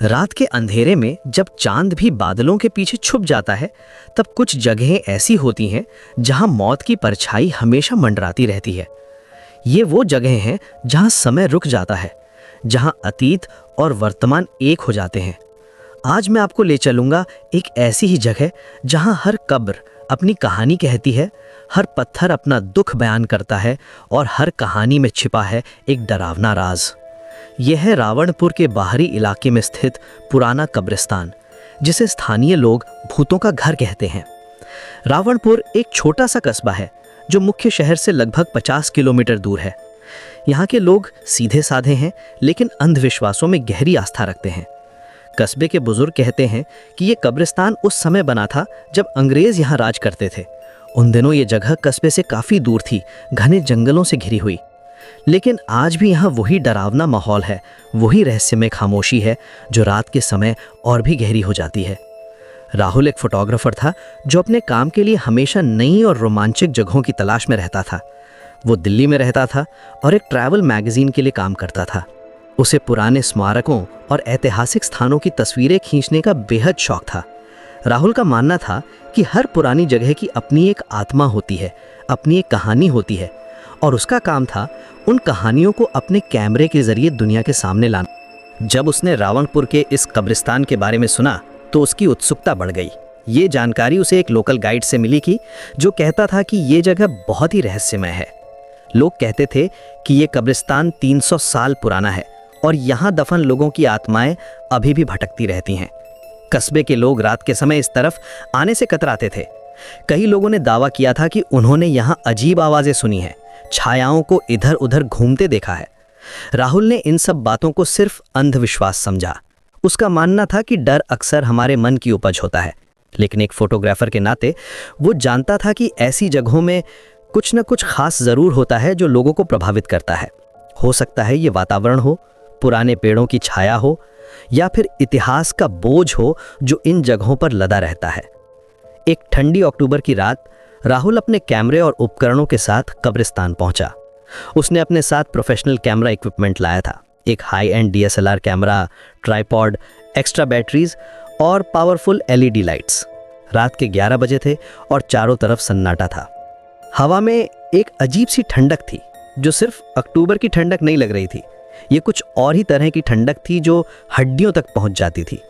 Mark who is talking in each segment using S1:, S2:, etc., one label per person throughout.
S1: रात के अंधेरे में जब चांद भी बादलों के पीछे छुप जाता है, तब कुछ जगहें ऐसी होती हैं जहां मौत की परछाई हमेशा मंडराती रहती है। ये वो जगहें हैं जहां समय रुक जाता है, जहां अतीत और वर्तमान एक हो जाते हैं। आज मैं आपको ले चलूंगा एक ऐसी ही जगह जहां हर कब्र अपनी कहानी कहती है, हर पत्थर अपना दुख बयान करता है और हर कहानी में छिपा है एक डरावना राज। यह है रावणपुर के बाहरी इलाके में स्थित पुराना कब्रिस्तान, जिसे स्थानीय लोग भूतों का घर कहते हैं। रावणपुर एक छोटा सा कस्बा है जो मुख्य शहर से लगभग 50 किलोमीटर दूर है। यहाँ के लोग सीधे साधे हैं, लेकिन अंधविश्वासों में गहरी आस्था रखते हैं। कस्बे के बुजुर्ग कहते हैं कि ये कब्रिस्तान उस समय बना था जब अंग्रेज यहाँ राज करते थे। उन दिनों ये जगह कस्बे से काफ़ी दूर थी, घने जंगलों से घिरी हुई। लेकिन आज भी यहाँ वही डरावना माहौल है, वही रहस्यमय खामोशी है जो रात के समय और भी गहरी हो जाती है। राहुल एक फोटोग्राफर था जो अपने काम के लिए हमेशा नई और रोमांचक जगहों की तलाश में रहता था। वो दिल्ली में रहता था और एक ट्रैवल मैगजीन के लिए काम करता था। उसे पुराने स्मारकों और ऐतिहासिक स्थानों की तस्वीरें खींचने का बेहद शौक था। राहुल का मानना था कि हर पुरानी जगह की अपनी एक आत्मा होती है, अपनी एक कहानी होती है, और उसका काम था उन कहानियों को अपने कैमरे के जरिए दुनिया के सामने लाना। जब उसने रावणपुर के इस कब्रिस्तान के बारे में सुना तो उसकी उत्सुकता बढ़ गई। ये जानकारी उसे एक लोकल गाइड से मिली कि जो कहता था कि ये जगह बहुत ही रहस्यमय है। लोग कहते थे कि ये कब्रिस्तान 300 साल पुराना है और यहाँ दफन लोगों की आत्माएं अभी भी भटकती रहती हैं। कस्बे के लोग रात के समय इस तरफ आने से कतराते थे। कई लोगों ने दावा किया था कि उन्होंने यहाँ अजीब आवाज़ें सुनी हैं, छायाओं को इधर उधर घूमते देखा है। राहुल ने इन सब बातों को सिर्फ अंधविश्वास समझा। उसका मानना था कि डर अक्सर हमारे मन की उपज होता है, लेकिन एक फोटोग्राफर के नाते वो जानता था कि ऐसी जगहों में कुछ न कुछ खास ज़रूर होता है जो लोगों को प्रभावित करता है। हो सकता है ये वातावरण हो, पुराने पेड़ों की छाया हो, या फिर इतिहास का बोझ हो जो इन जगहों पर लदा रहता है। एक ठंडी अक्टूबर की रात राहुल अपने कैमरे और उपकरणों के साथ कब्रिस्तान पहुंचा। उसने अपने साथ प्रोफेशनल कैमरा इक्विपमेंट लाया था, एक high and DSLR camera, tripod, extra batteries और पावरफुल LED लाइट्स। रात के 11 बजे थे और चारों तरफ सन्नाटा था। हवा में एक अजीब सी ठंडक थी जो सिर्फ अक्टूबर की ठंडक नहीं लग रही थी। ये कुछ और ही तरह की ठंडक थी जो हड्डियों तक पहुंच जाती थी।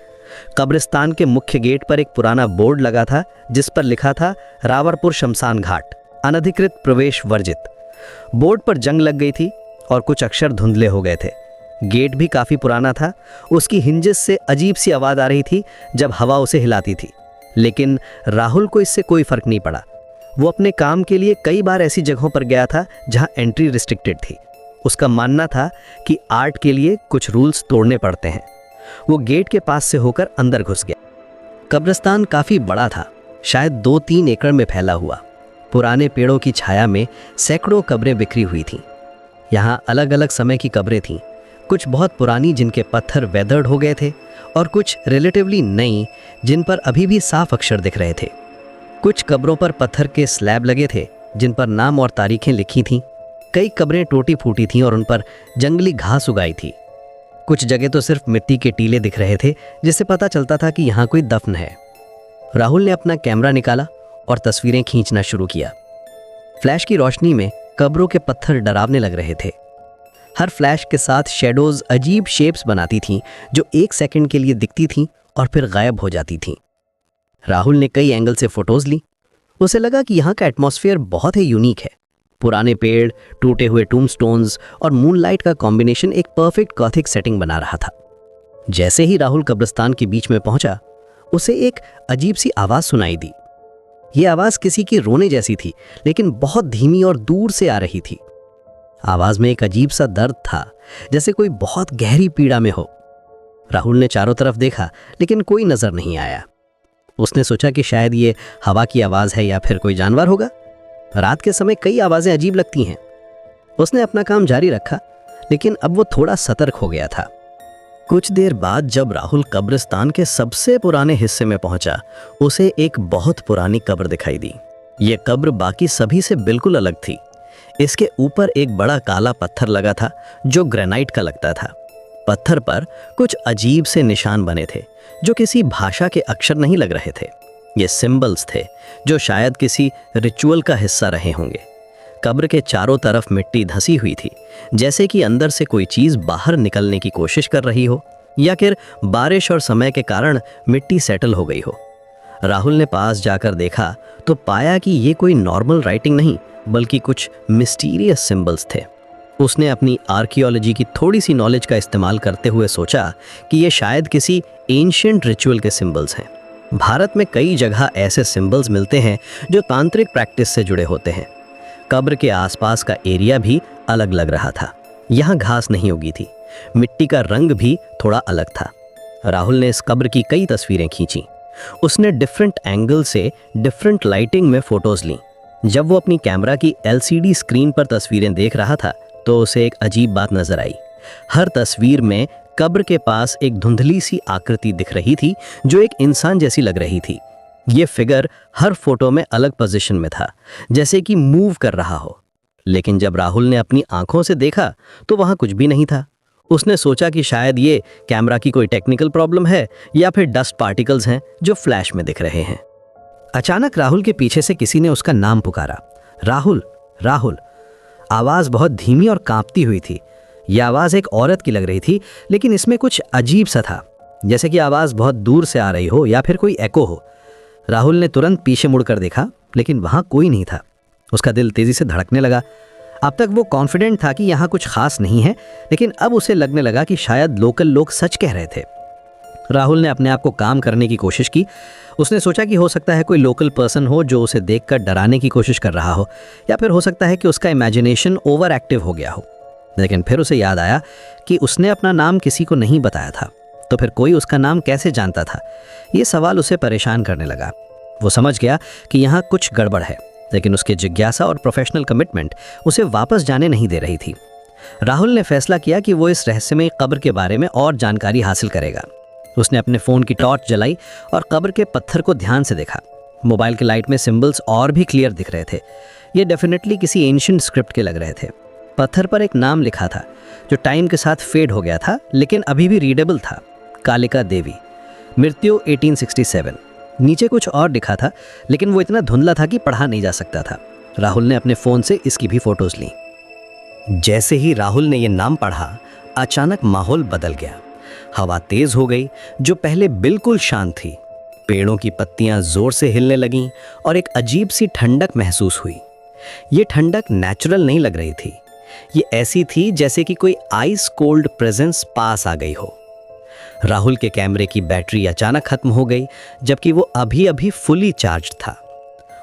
S1: कब्रिस्तान के मुख्य गेट पर एक पुराना बोर्ड लगा था जिस पर लिखा था रावणपुर शमशान घाट, अनधिकृत प्रवेश वर्जित। बोर्ड पर जंग लग गई थी और कुछ अक्षर धुंधले हो गए थे। गेट भी काफ़ी पुराना था। उसकी हिंजेस से अजीब सी आवाज़ आ रही थी जब हवा उसे हिलाती थी, लेकिन राहुल को इससे कोई फ़र्क नहीं पड़ा। वो अपने काम के लिए कई बार ऐसी जगहों पर गया था जहां एंट्री रिस्ट्रिक्टेड थी। उसका मानना था कि आर्ट के लिए कुछ रूल्स तोड़ने पड़ते हैं। वो गेट के पास से होकर अंदर घुस गया। कब्रिस्तान काफ़ी बड़ा था, शायद 2-3 एकड़ में फैला हुआ। पुराने पेड़ों की छाया में सैकड़ों कब्रें बिखरी हुई थीं। यहाँ अलग अलग समय की कब्रें थीं, कुछ बहुत पुरानी जिनके पत्थर वेदर्ड हो गए थे, और कुछ रिलेटिवली नई जिन पर अभी भी साफ अक्षर दिख रहे थे। कुछ कब्रों पर पत्थर के स्लैब लगे थे जिन पर नाम और तारीखें लिखी थीं। कई कब्रें टूटी फूटी थीं और उन पर जंगली घास उगाई थी। कुछ जगह तो सिर्फ मिट्टी के टीले दिख रहे थे, जिससे पता चलता था कि यहाँ कोई दफन है। राहुल ने अपना कैमरा निकाला और तस्वीरें खींचना शुरू किया। फ्लैश की रोशनी में कब्रों के पत्थर डरावने लग रहे थे। हर फ्लैश के साथ शेडोज अजीब शेप्स बनाती थीं जो 1 सेकंड के लिए दिखती थीं और फिर गायब हो जाती थीं। राहुल ने कई एंगल से फोटोज ली। उसे लगा कि यहाँ का एटमॉस्फेयर बहुत ही यूनिक है। पुराने पेड़, टूटे हुए टूमस्टोन्स और मूनलाइट का कॉम्बिनेशन एक परफेक्ट गॉथिक सेटिंग बना रहा था। जैसे ही राहुल कब्रिस्तान के बीच में पहुंचा, उसे एक अजीब सी आवाज़ सुनाई दी। ये आवाज़ किसी की रोने जैसी थी, लेकिन बहुत धीमी और दूर से आ रही थी। आवाज़ में एक अजीब सा दर्द था, जैसे कोई बहुत गहरी पीड़ा में हो। राहुल ने चारों तरफ देखा, लेकिन कोई नज़र नहीं आया। उसने सोचा कि शायद ये हवा की आवाज़ है या फिर कोई जानवर होगा। रात के समय कई आवाज़ें अजीब लगती हैं। उसने अपना काम जारी रखा, लेकिन अब वो थोड़ा सतर्क हो गया था। कुछ देर बाद जब राहुल कब्रिस्तान के सबसे पुराने हिस्से में पहुंचा, उसे एक बहुत पुरानी कब्र दिखाई दी। ये कब्र बाकी सभी से बिल्कुल अलग थी। इसके ऊपर एक बड़ा काला पत्थर लगा था जो ग्रेनाइट का लगता था। पत्थर पर कुछ अजीब से निशान बने थे जो किसी भाषा के अक्षर नहीं लग रहे थे। ये सिंबल्स थे जो शायद किसी रिचुअल का हिस्सा रहे होंगे। कब्र के चारों तरफ मिट्टी धंसी हुई थी, जैसे कि अंदर से कोई चीज बाहर निकलने की कोशिश कर रही हो, या फिर बारिश और समय के कारण मिट्टी सेटल हो गई हो। राहुल ने पास जाकर देखा तो पाया कि ये कोई नॉर्मल राइटिंग नहीं बल्कि कुछ मिस्टीरियस सिंबल्स थे। उसने अपनी आर्कियोलॉजी की थोड़ी सी नॉलेज का इस्तेमाल करते हुए सोचा कि ये शायद किसी एंशिएंट रिचुअल के सिंबल्स हैं। भारत में कई जगह ऐसे सिंबल्स मिलते हैं जो तांत्रिक प्रैक्टिस से जुड़े होते हैं। कब्र के आसपास का एरिया भी अलग लग रहा था। यहाँ घास नहीं उगी थी, मिट्टी का रंग भी थोड़ा अलग था। राहुल ने इस कब्र की कई तस्वीरें खींची। उसने डिफरेंट एंगल से डिफरेंट लाइटिंग में फोटोज लीं। जब वो अपनी कैमरा की LCD स्क्रीन पर तस्वीरें देख रहा था तो उसे एक अजीब बात नजर आई। हर तस्वीर में कब्र के पास एक धुंधली सी आकृति दिख रही थी जो एक इंसान जैसी लग रही थी। ये फिगर हर फोटो में अलग पोजीशन में था, जैसे कि मूव कर रहा हो। लेकिन जब राहुल ने अपनी आंखों से देखा तो वहां कुछ भी नहीं था। उसने सोचा कि शायद ये कैमरा की कोई टेक्निकल प्रॉब्लम है या फिर डस्ट पार्टिकल्स हैं जो फ्लैश में दिख रहे हैं। अचानक राहुल के पीछे से किसी ने उसका नाम पुकारा, राहुल, राहुल। आवाज बहुत धीमी और कांपती हुई थी। यह आवाज एक औरत की लग रही थी, लेकिन इसमें कुछ अजीब सा था, जैसे कि आवाज बहुत दूर से आ रही हो या फिर कोई एको हो। राहुल ने तुरंत पीछे मुड़कर देखा, लेकिन वहां कोई नहीं था। उसका दिल तेजी से धड़कने लगा। अब तक वो कॉन्फिडेंट था कि यहाँ कुछ खास नहीं है, लेकिन अब उसे लगने लगा कि शायद लोकल लोग सच कह रहे थे। राहुल ने अपने आप को काम करने की कोशिश की। उसने सोचा कि हो सकता है कोई लोकल पर्सन हो जो उसे देखकर डराने की कोशिश कर रहा हो, या फिर हो सकता है कि उसका इमेजिनेशन ओवर एक्टिव हो गया हो। लेकिन फिर उसे याद आया कि उसने अपना नाम किसी को नहीं बताया था, तो फिर कोई उसका नाम कैसे जानता था? ये सवाल उसे परेशान करने लगा। वो समझ गया कि यहाँ कुछ गड़बड़ है, लेकिन उसकी जिज्ञासा और प्रोफेशनल कमिटमेंट उसे वापस जाने नहीं दे रही थी। राहुल ने फैसला किया कि वो इस रहस्यमय कब्र के बारे में और जानकारी हासिल करेगा। उसने अपने फ़ोन की टॉर्च जलाई और कब्र के पत्थर को ध्यान से देखा। मोबाइल की लाइट में सिंबल्स और भी क्लियर दिख रहे थे। ये डेफिनेटली किसी एंशिएंट स्क्रिप्ट के लग रहे थे। पत्थर पर एक नाम लिखा था जो टाइम के साथ फेड हो गया था, लेकिन अभी भी रीडेबल था, कालिका देवी, मृत्यु 1867। नीचे कुछ और लिखा था, लेकिन वो इतना धुंधला था कि पढ़ा नहीं जा सकता था। राहुल ने अपने फ़ोन से इसकी भी फोटोज ली। जैसे ही राहुल ने ये नाम पढ़ा, अचानक माहौल बदल गया। हवा तेज हो गई जो पहले बिल्कुल शांत थी। पेड़ों की पत्तियां जोर से हिलने लगीं और एक अजीब सी ठंडक महसूस हुई। ये ठंडक नेचुरल नहीं लग रही थी। ये ऐसी थी जैसे कि कोई आइस कोल्ड प्रेजेंस पास आ गई हो। राहुल के कैमरे की बैटरी अचानक खत्म हो गई, जबकि वो अभी अभी फुली चार्ज था।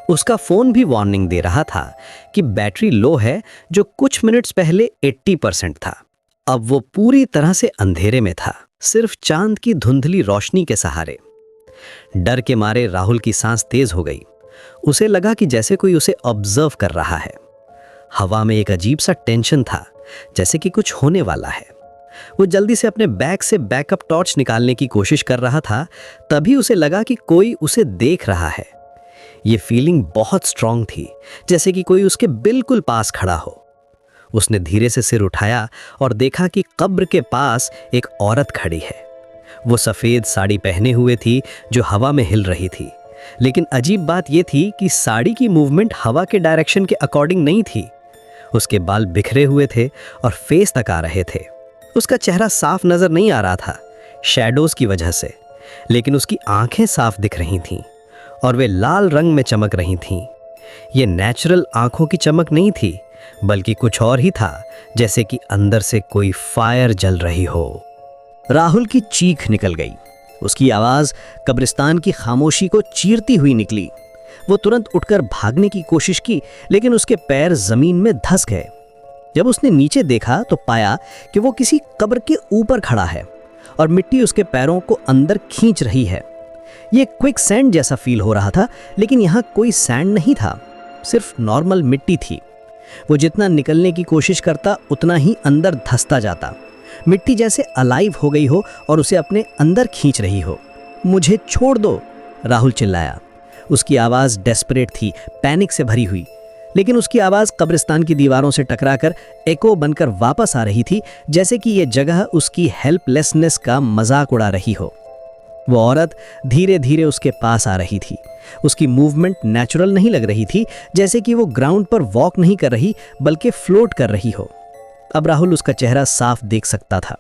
S1: उसका फोन भी वार्निंग दे रहा था कि बैटरी लो है, जो कुछ मिनट्स पहले 80% था। अब वो पूरी तरह से अंधेरे में था, सिर्फ चांद की धुंधली रोशनी के सहारे। डर के मारे राहुल की सांस तेज हो गई। उसे लगा कि जैसे कोई उसे ऑब्जर्व कर रहा है। हवा में एक अजीब सा टेंशन था, जैसे कि कुछ होने वाला है। वो जल्दी से अपने बैग से बैकअप टॉर्च निकालने की कोशिश कर रहा था, तभी उसे लगा कि कोई उसे देख रहा है। ये फीलिंग बहुत स्ट्रांग थी, जैसे कि कोई उसके बिल्कुल पास खड़ा हो। उसने धीरे से सिर उठाया और देखा कि कब्र के पास एक औरत खड़ी है। वो सफ़ेद साड़ी पहने हुए थी जो हवा में हिल रही थी। लेकिन अजीब बात यह थी कि साड़ी की मूवमेंट हवा के डायरेक्शन के अकॉर्डिंग नहीं थी। उसके बाल बिखरे हुए थे और फेस तक आ रहे थे। उसका चेहरा साफ नजर नहीं आ रहा था, शैडोज की वजह से, लेकिन उसकी आंखें साफ दिख रही थीं और वे लाल रंग में चमक रही थीं। ये नेचुरल आंखों की चमक नहीं थी, बल्कि कुछ और ही था, जैसे कि अंदर से कोई फायर जल रही हो। राहुल की चीख निकल गई। उसकी आवाज कब्रिस्तान की खामोशी को चीरती हुई निकली। वो तुरंत उठकर भागने की कोशिश की, लेकिन उसके पैर जमीन में धंस गए। जब उसने नीचे देखा तो पाया कि वो किसी कब्र के ऊपर खड़ा है और मिट्टी उसके पैरों को अंदर खींच रही है। ये क्विक सैंड जैसा फील हो रहा था, लेकिन यहाँ कोई सैंड नहीं था, सिर्फ नॉर्मल मिट्टी थी। वो जितना निकलने की कोशिश करता उतना ही अंदर धंसता जाता। मिट्टी जैसे अलाइव हो गई हो और उसे अपने अंदर खींच रही हो। मुझे छोड़ दो, राहुल चिल्लाया। उसकी आवाज़ डेस्परेट थी, पैनिक से भरी हुई। लेकिन उसकी आवाज कब्रिस्तान की दीवारों से टकराकर एको बनकर वापस आ रही थी, जैसे कि यह जगह उसकी हेल्पलेसनेस का मजाक उड़ा रही हो। वो औरत धीरे धीरे उसके पास आ रही थी। उसकी मूवमेंट नेचुरल नहीं लग रही थी, जैसे कि वो ग्राउंड पर वॉक नहीं कर रही बल्कि फ्लोट कर रही हो। अब राहुल उसका चेहरा साफ देख सकता था।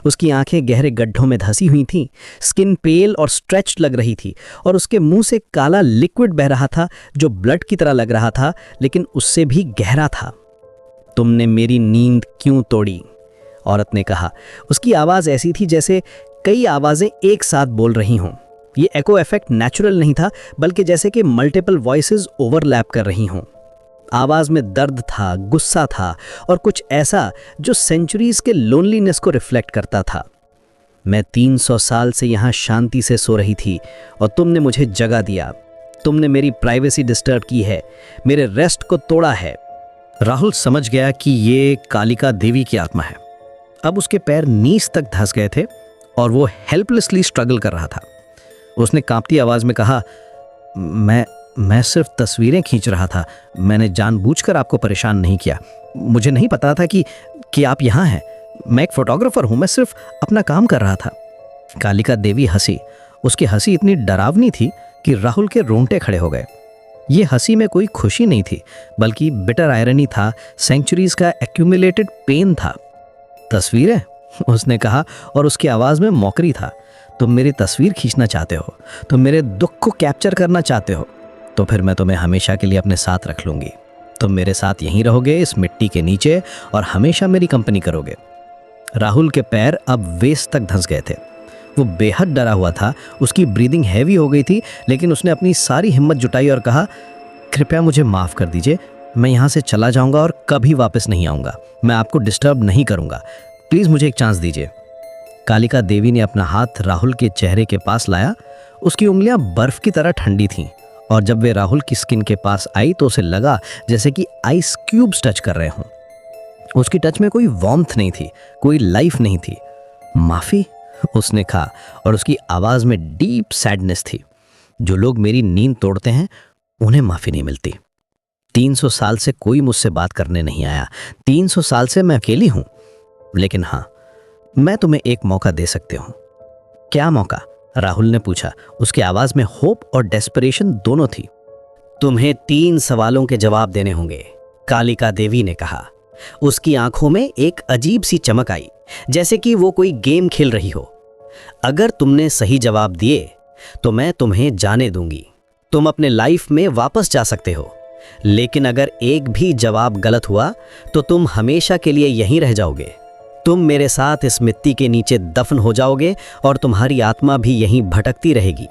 S1: उसकी आंखें गहरे गड्ढों में धंसी हुई थीं, स्किन पेल और स्ट्रेच्ड लग रही थी और उसके मुंह से काला लिक्विड बह रहा था जो ब्लड की तरह लग रहा था, लेकिन उससे भी गहरा था। तुमने मेरी नींद क्यों तोड़ी? औरत ने कहा। उसकी आवाज ऐसी थी जैसे कई आवाजें एक साथ बोल रही हों। ये एको इफेक्ट नेचुरल नहीं था, बल्कि जैसे कि मल्टीपल वॉइसेस ओवरलैप कर रही हों। आवाज में दर्द था, गुस्सा था और कुछ ऐसा जो सेंचुरीज के लोनलीनेस को रिफ्लेक्ट करता था। मैं 300 साल से यहां शांति से सो रही थी और तुमने मुझे जगा दिया। तुमने मेरी प्राइवेसी डिस्टर्ब की है, मेरे रेस्ट को तोड़ा है। राहुल समझ गया कि ये कालिका देवी की आत्मा है। अब उसके पैर नीच तक धंस गए थे और वो हेल्पलेसली स्ट्रगल कर रहा था। उसने कांपती आवाज में कहा, मैं सिर्फ तस्वीरें खींच रहा था। मैंने जानबूझकर आपको परेशान नहीं किया। मुझे नहीं पता था कि आप यहाँ हैं। मैं एक फोटोग्राफर हूँ, मैं सिर्फ अपना काम कर रहा था। कालिका देवी हंसी। उसकी हंसी इतनी डरावनी थी कि राहुल के रोंगटे खड़े हो गए। ये हंसी में कोई खुशी नहीं थी, बल्कि बिटर आयरनी था, सेंचुरीज का एक्यूमुलेटेड पेन था। तस्वीरें? उसने कहा और उसकी आवाज में मौकरी था। तुम मेरी तस्वीर खींचना चाहते हो? तुम मेरे दुख को कैप्चर करना चाहते हो? तो फिर मैं तुम्हें हमेशा के लिए अपने साथ रख लूंगी। तुम मेरे साथ यहीं रहोगे, इस मिट्टी के नीचे, और हमेशा मेरी कंपनी करोगे। राहुल के पैर अब वेस्ट तक धंस गए थे। वो बेहद डरा हुआ था। उसकी ब्रीदिंग हैवी हो गई थी, लेकिन उसने अपनी सारी हिम्मत जुटाई और कहा, कृपया मुझे माफ़ कर दीजिए। मैं यहाँ से चला जाऊँगा और कभी वापस नहीं आऊँगा। मैं आपको डिस्टर्ब नहीं करूँगा। प्लीज़ मुझे एक चांस दीजिए। कालिका देवी ने अपना हाथ राहुल के चेहरे के पास लाया। उसकी उंगलियां बर्फ की तरह ठंडी थीं और जब वे राहुल की स्किन के पास आई तो उसे लगा जैसे कि आइस क्यूब्स टच कर रहे हों। उसकी टच में कोई वार्मथ नहीं थी, कोई लाइफ नहीं थी। माफ़ी? उसने कहा और उसकी आवाज़ में डीप सैडनेस थी। जो लोग मेरी नींद तोड़ते हैं उन्हें माफ़ी नहीं मिलती। 300 साल से कोई मुझसे बात करने नहीं आया। 300 साल से मैं अकेली हूँ। लेकिन हाँ, मैं तुम्हें एक मौका दे सकती हूँ। क्या मौका? राहुल ने पूछा। उसकी आवाज में होप और डेस्परेशन दोनों थी। तुम्हें 3 सवालों के जवाब देने होंगे, कालिका देवी ने कहा। उसकी आंखों में एक अजीब सी चमक आई, जैसे कि वो कोई गेम खेल रही हो। अगर तुमने सही जवाब दिए तो मैं तुम्हें जाने दूंगी। तुम अपने लाइफ में वापस जा सकते हो। लेकिन अगर एक भी जवाब गलत हुआ तो तुम हमेशा के लिए यहीं रह जाओगे। तुम मेरे साथ इस मिट्टी के नीचे दफन हो जाओगे और तुम्हारी आत्मा भी यहीं भटकती रहेगी।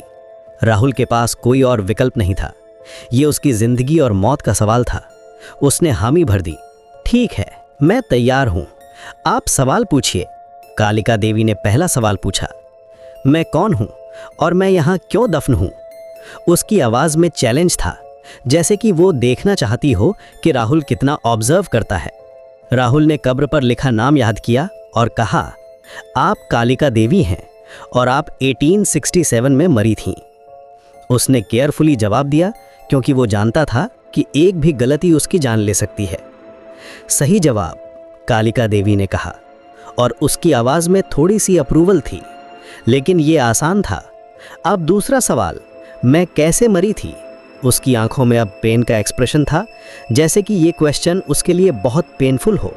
S1: राहुल के पास कोई और विकल्प नहीं था। ये उसकी जिंदगी और मौत का सवाल था। उसने हामी भर दी। ठीक है, मैं तैयार हूं। आप सवाल पूछिए। कालिका देवी ने पहला सवाल पूछा। मैं कौन हूं और मैं यहां क्यों दफन हूं? उसकी आवाज में चैलेंज था, जैसे कि वो देखना चाहती हो कि राहुल कितना ऑब्जर्व करता है। राहुल ने कब्र पर लिखा नाम याद किया और कहा, आप कालिका देवी हैं और आप 1867 में मरी थीं। उसने केयरफुली जवाब दिया क्योंकि वो जानता था कि एक भी गलती उसकी जान ले सकती है। सही जवाब, कालिका देवी ने कहा और उसकी आवाज में थोड़ी सी अप्रूवल थी। लेकिन ये आसान था। अब दूसरा सवाल, मैं कैसे मरी थी? उसकी आंखों में अब पेन का एक्सप्रेशन था, जैसे कि ये क्वेश्चन उसके लिए बहुत पेनफुल हो।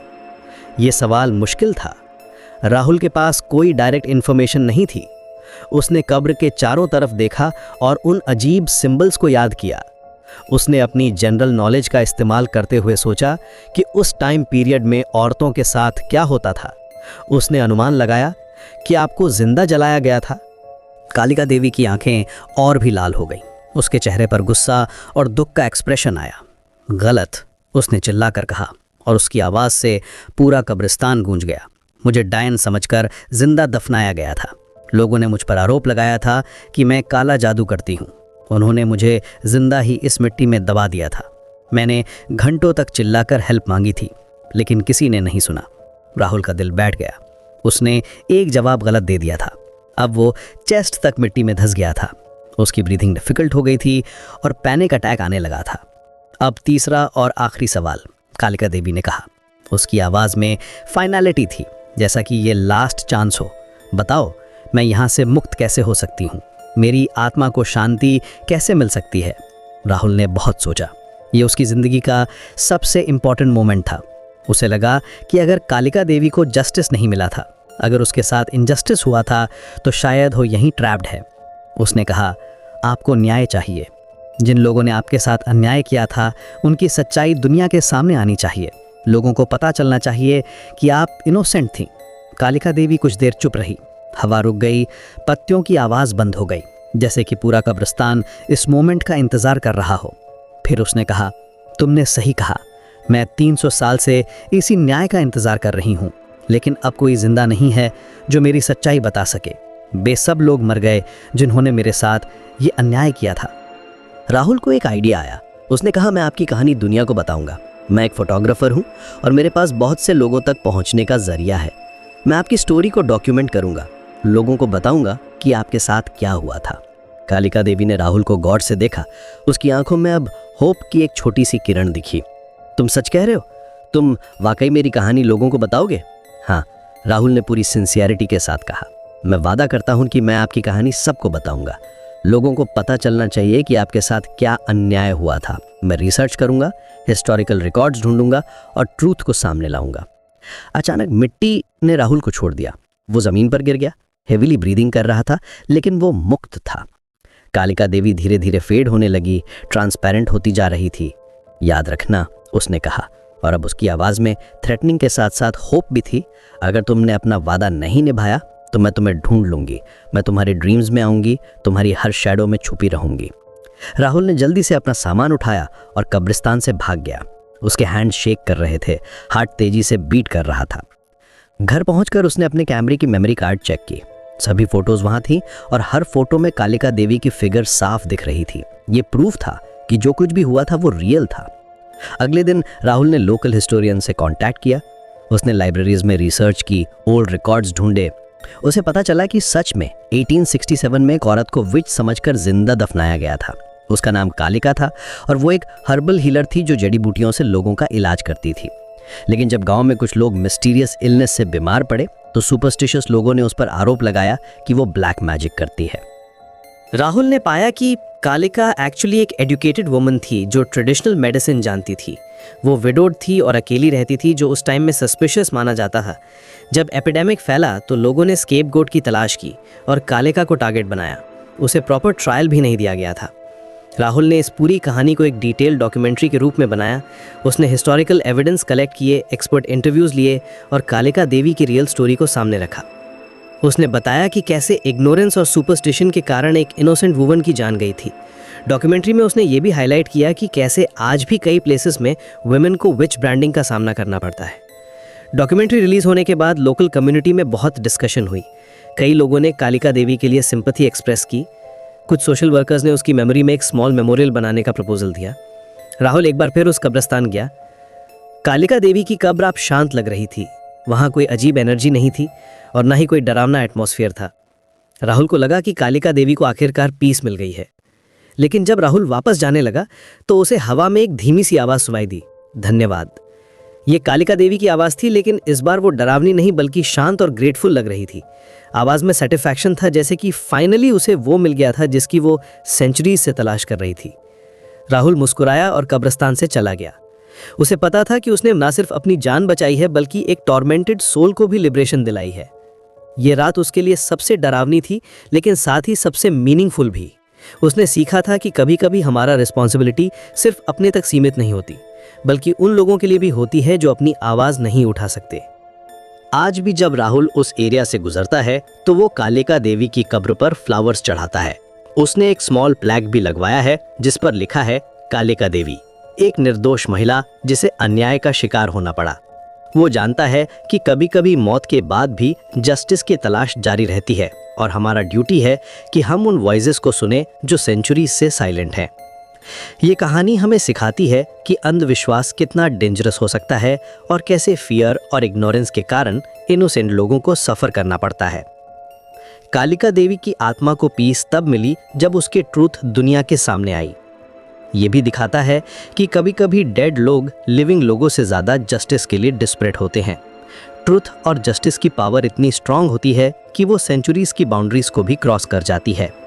S1: ये सवाल मुश्किल था। राहुल के पास कोई डायरेक्ट इन्फॉर्मेशन नहीं थी। उसने कब्र के चारों तरफ देखा और उन अजीब सिंबल्स को याद किया। उसने अपनी जनरल नॉलेज का इस्तेमाल करते हुए सोचा कि उस टाइम पीरियड में औरतों के साथ क्या होता था। उसने अनुमान लगाया कि आपको जिंदा जलाया गया था। कालिका देवी की आंखें और भी लाल हो गईं। उसके चेहरे पर गुस्सा और दुख का एक्सप्रेशन आया। गलत, उसने चिल्लाकर कहा और उसकी आवाज़ से पूरा कब्रिस्तान गूंज गया। मुझे डायन समझकर जिंदा दफनाया गया था। लोगों ने मुझ पर आरोप लगाया था कि मैं काला जादू करती हूँ। उन्होंने मुझे जिंदा ही इस मिट्टी में दबा दिया था। मैंने घंटों तक चिल्लाकर हेल्प मांगी थी, लेकिन किसी ने नहीं सुना। राहुल का दिल बैठ गया। उसने एक जवाब गलत दे दिया था। अब वो चेस्ट तक मिट्टी में धंस गया था। उसकी ब्रीथिंग डिफिकल्ट हो गई थी और पैनिक अटैक आने लगा था। अब तीसरा और आखिरी सवाल, कालिका देवी ने कहा। उसकी आवाज़ में फाइनलिटी थी, जैसा कि ये लास्ट चांस हो। बताओ, मैं यहाँ से मुक्त कैसे हो सकती हूँ? मेरी आत्मा को शांति कैसे मिल सकती है? राहुल ने बहुत सोचा। ये उसकी ज़िंदगी का सबसे इम्पॉर्टेंट मोमेंट था। उसे लगा कि अगर कालिका देवी को जस्टिस नहीं मिला था, अगर उसके साथ इनजस्टिस हुआ था, तो शायद वो यहीं ट्रैप्ड है। उसने कहा, आपको न्याय चाहिए। जिन लोगों ने आपके साथ अन्याय किया था, उनकी सच्चाई दुनिया के सामने आनी चाहिए। लोगों को पता चलना चाहिए कि आप इनोसेंट थीं। कालिका देवी कुछ देर चुप रही। हवा रुक गई, पत्तियों की आवाज़ बंद हो गई, जैसे कि पूरा कब्रिस्तान इस मोमेंट का इंतज़ार कर रहा हो। फिर उसने कहा, तुमने सही कहा। मैं 300 साल से इसी न्याय का इंतज़ार कर रही हूँ, लेकिन अब कोई जिंदा नहीं है जो मेरी सच्चाई बता सके। वे सब लोग मर गए जिन्होंने मेरे साथ ये अन्याय किया था। राहुल को एक आइडिया आया। उसने कहा, मैं आपकी कहानी दुनिया को बताऊंगा। मैं एक फोटोग्राफर हूँ और मेरे पास बहुत से लोगों तक पहुँचने का जरिया है। मैं आपकी स्टोरी को डॉक्यूमेंट करूँगा, लोगों को बताऊँगा कि आपके साथ क्या हुआ था। कालिका देवी ने राहुल को गौर से देखा। उसकी आंखों में अब होप की एक छोटी सी किरण दिखी। तुम सच कह रहे हो? तुम वाकई मेरी कहानी लोगों को बताओगे? हाँ, राहुल ने पूरी सिंसियरिटी के साथ कहा। मैं वादा करता हूँ कि मैं आपकी कहानी सबको बताऊँगा। लोगों को पता चलना चाहिए कि आपके साथ क्या अन्याय हुआ था। मैं रिसर्च करूंगा, हिस्टोरिकल रिकॉर्ड्स ढूंढूंगा और ट्रूथ को सामने लाऊंगा। अचानक मिट्टी ने राहुल को छोड़ दिया। वो जमीन पर गिर गया। हेविली ब्रीदिंग कर रहा था, लेकिन वो मुक्त था। कालिका देवी धीरे धीरे फेड होने लगी, ट्रांसपेरेंट होती जा रही थी। याद रखना, उसने कहा, और अब उसकी आवाज़ में थ्रेटनिंग के साथ साथ होप भी थी। अगर तुमने अपना वादा नहीं निभाया तो मैं तुम्हें ढूंढ लूंगी। मैं तुम्हारे ड्रीम्स में आऊंगी, तुम्हारी हर शैडो में छुपी रहूंगी। राहुल ने जल्दी से अपना सामान उठाया और कब्रिस्तान से भाग गया। उसके हैंड शेक कर रहे थे, हार्ट तेजी से बीट कर रहा था। घर पहुंचकर उसने अपने कैमरे की मेमोरी कार्ड चेक की। सभी फोटोज वहां थी और हर फोटो में कालिका देवी की फिगर साफ दिख रही थी। ये प्रूफ था कि जो कुछ भी हुआ था वो रियल था। अगले दिन राहुल ने लोकल हिस्टोरियन से कांटेक्ट किया। उसने लाइब्रेरीज में रिसर्च की, ओल्ड रिकॉर्ड्स ढूंढे। उसे पता चला कि सच में 1867 में एक औरत को विच समझकर जिंदा दफनाया गया था। उसका नाम कालिका था और वो एक हर्बल हीलर थी जो जड़ी बूटियों से लोगों का इलाज करती थी। लेकिन जब गांव में कुछ लोग मिस्टीरियस इलनेस से बीमार पड़े तो सुपरस्टिशियस लोगों ने उस पर आरोप लगाया कि वो ब्लैक मैजिक करती है। राहुल ने पाया कि कालिका एक्चुअली एक एजुकेटेड वुमन थी जो ट्रेडिशनल मेडिसिन जानती थी। वो विडोड थी और अकेली रहती थी, जो उस टाइम में सस्पिशियस माना जाता था। जब एपिडेमिक फैला तो लोगों ने स्केपगोट की तलाश की और कालिका को टारगेट बनाया। उसे प्रॉपर ट्रायल भी नहीं दिया गया था। राहुल ने इस पूरी कहानी को एक डिटेल डॉक्यूमेंट्री के रूप में बनाया। उसने हिस्टोरिकल एविडेंस कलेक्ट किए, एक्सपर्ट इंटरव्यूज़ लिए और कालिका देवी की रियल स्टोरी को सामने रखा। उसने बताया कि कैसे इग्नोरेंस और सुपरस्टिशन के कारण एक इनोसेंट वुमन की जान गई थी। डॉक्यूमेंट्री में उसने ये भी हाईलाइट किया कि कैसे आज भी कई प्लेसेस में वुमेन को विच ब्रांडिंग का सामना करना पड़ता है। डॉक्यूमेंट्री रिलीज होने के बाद लोकल कम्युनिटी में बहुत डिस्कशन हुई। कई लोगों ने कालिका देवी के लिए सिंपैथी एक्सप्रेस की। कुछ सोशल वर्कर्स ने उसकी मेमोरी में एक स्मॉल मेमोरियल बनाने का प्रपोजल दिया। राहुल एक बार फिर उस कब्रिस्तान गया। कालिका देवी की कब्र अब शांत लग रही थी। वहाँ कोई अजीब एनर्जी नहीं थी और ना ही कोई डरावना एटमॉस्फेयर था। राहुल को लगा कि कालिका देवी को आखिरकार पीस मिल गई है। लेकिन जब राहुल वापस जाने लगा तो उसे हवा में एक धीमी सी आवाज़ सुनाई दी, धन्यवाद। ये कालिका देवी की आवाज़ थी, लेकिन इस बार वो डरावनी नहीं बल्कि शांत और ग्रेटफुल लग रही थी। आवाज़ में सेटिस्फैक्शन था, जैसे कि फाइनली उसे वो मिल गया था जिसकी वो सेंचुरीज से तलाश कर रही थी। राहुल मुस्कुराया और कब्रिस्तान से चला गया। उसे पता था कि उसने न सिर्फ अपनी जान बचाई है बल्कि एक टॉर्मेंटेड सोल को भी लिबरेशन दिलाई है। ये रात उसके लिए सबसे डरावनी थी, लेकिन साथ ही सबसे मीनिंगफुल भी। उसने सीखा था कि कभी कभी हमारा रिस्पॉन्सिबिलिटी सिर्फ अपने तक सीमित नहीं होती, बल्कि उन लोगों के लिए भी होती है जो अपनी आवाज़ नहीं उठा सकते। आज भी जब राहुल उस एरिया से गुजरता है तो वो कालिका देवी की कब्र पर फ्लावर्स चढ़ाता है। उसने एक स्मॉल प्लैक भी लगवाया है जिस पर लिखा है कालिका देवी, एक निर्दोष महिला जिसे अन्याय का शिकार होना पड़ा। वो जानता है कि कभी कभी मौत के बाद भी जस्टिस की तलाश जारी रहती है और हमारा ड्यूटी है कि हम उन वॉइसेस को सुने जो सेंचुरीज से साइलेंट हैं। ये कहानी हमें सिखाती है कि अंधविश्वास कितना डेंजरस हो सकता है और कैसे फियर और इग्नोरेंस के कारण इनोसेंट लोगों को सफ़र करना पड़ता है। कालिका देवी की आत्मा को पीस तब मिली जब उसकी ट्रूथ दुनिया के सामने आई। ये भी दिखाता है कि कभी-कभी डेड लोग लिविंग लोगों से ज़्यादा जस्टिस के लिए डिस्परेट होते हैं। ट्रुथ और जस्टिस की पावर इतनी स्ट्रांग होती है कि वो सेंचुरीज की बाउंड्रीज को भी क्रॉस कर जाती है।